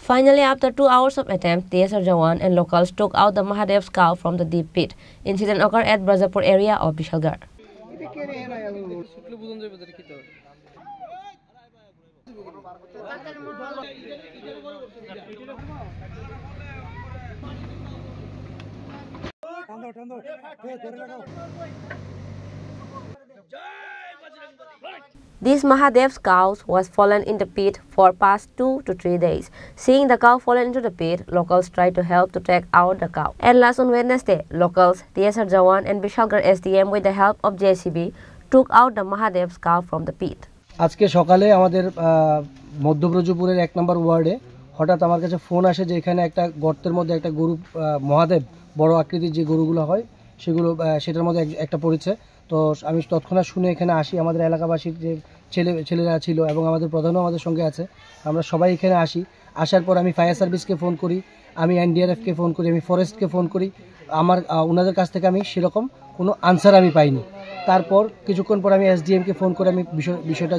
Finally, after 2 hours of attempt, TSR Jawan and locals took out the Mahadev's cow from the deep pit. Incident occurred at Brazapur area of Bishalgarh. This Mahadev's cow was fallen in the pit for past 2 to 3 days. Seeing the cow fallen into the pit, locals tried to help to take out the cow. At last on Wednesday, locals, TSR Jawan and Bishalgarh SDM with the help of JCB took out the Mahadev's cow from the pit. আজকে সকালে আমাদের মধ্যব্রজপুরের 1 নম্বর ওয়ার্ডে হঠাৎ আমার কাছে phone আসে যে এখানে একটা গর্তের মধ্যে একটা গরু মহাদেব বড় আকৃতির যে গরুগুলো হয় সেগুলো সেটার মধ্যে একটা পড়েছে। তো আমি তৎক্ষণাৎ শুনে এখানে আসি। আমাদের এলাকাবাসীর যে ছেলেরা ছিল এবং আমাদের প্রধানও আমাদের সঙ্গে আছে, আমরা সবাই এখানে আসি। আসার পর আমি ফায়ার সার্ভিসকে ফোন করি, আমি এনডিআরএফকে ফোন করি, আমি ফরেস্টকে ফোন করি। ওনাদের কাছ থেকে আমি সেরকম কোনো আনসার আমি পাইনি। তারপর কিছুক্ষণ পর আমি এসডিএমকে ফোন করে আমি বিষয়টা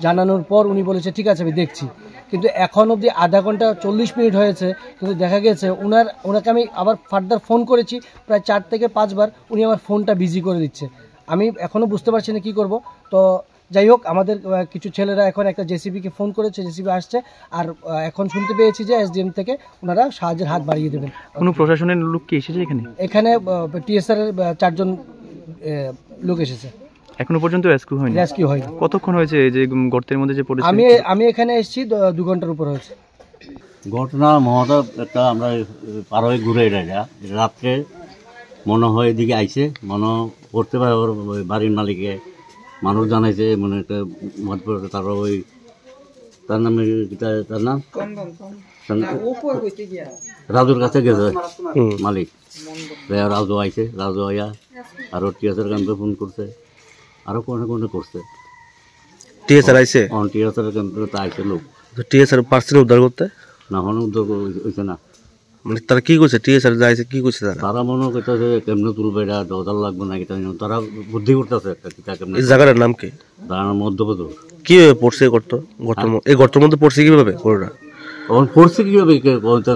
জানানোর পর উনি বলেছে ঠিক আছে আমি দেখছি। কিন্তু এখন অবধি আধা ঘন্টা 40 মিনিট হয়েছে, কিন্তু দেখা গেছে ওনাকে আমি আবার ফার্দার ফোন করেছি প্রায় 4 থেকে 5 বার, উনি আমার ফোনটা বিজি করে দিচ্ছে। আমি এখনও বুঝতে পারছি না কী করব। তো যাই হোক, আমাদের কিছু ছেলেরা এখন একটা জেসিবিকে ফোন করেছে, জেসিবি আসছে। আর এখন শুনতে পেয়েছি যে এসডিএম থেকে ওনারা সাহায্যের হাত বাড়িয়ে দেবেন। কোনো প্রশাসনের লোক কি এসেছে এখানে টিএসআর এর 4 জন লোক এসেছে। এখনো পর্যন্ত রেস্কিউ হয়নি। কতক্ষণ হয়েছে যে গর্তের মধ্যে যে পড়েছে? আমি এখানে এসেছি 2 ঘন্টার উপর হয়েছে। ঘটনা মহাদেব একটা আমরা পার হয়ে ঘুরে রাত্রে মনে হয় এদিকে আইছে, মনে করতে পারে ওর বাড়ির মালিকে মানুষ জানাইছে, মনে একটা তার ওই তার নাম রাজুর কাছে গেছে মালিক, রাজু আইছে, রাজু আইয়া আরো টিএসআর ক্যাম্পে ফোন করছে, আরো কোনে করছে। টিএসআর আইছে? টিএসআর ক্যাম্পে আইছে লোক। টিএসআর পারছিল উদ্ধার করতে? না, কোনো উদ্ধার হয়েছে না। মানে তারা কি করছে? টিএসআর যাইছে কি করছে তারা মনে করতেছে কেমনে তুলবে, এটা দরকার লাগবে না, তারা বুদ্ধি করতেছে। এই জায়গাটার নাম কি? মধ্যপ্রদেশ। কিভাবে পড়ছে এই গর্তের মধ্যে পড়ছে কিভাবে? গরুটা পড়ছে কিভাবে?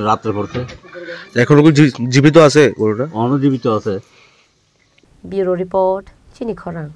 রাত্রে পড়ছে। এখনো কি জীবিত আছে গরুটা? জীবিত আছে। ব্যুরো রিপোর্ট, চিনি খরাং।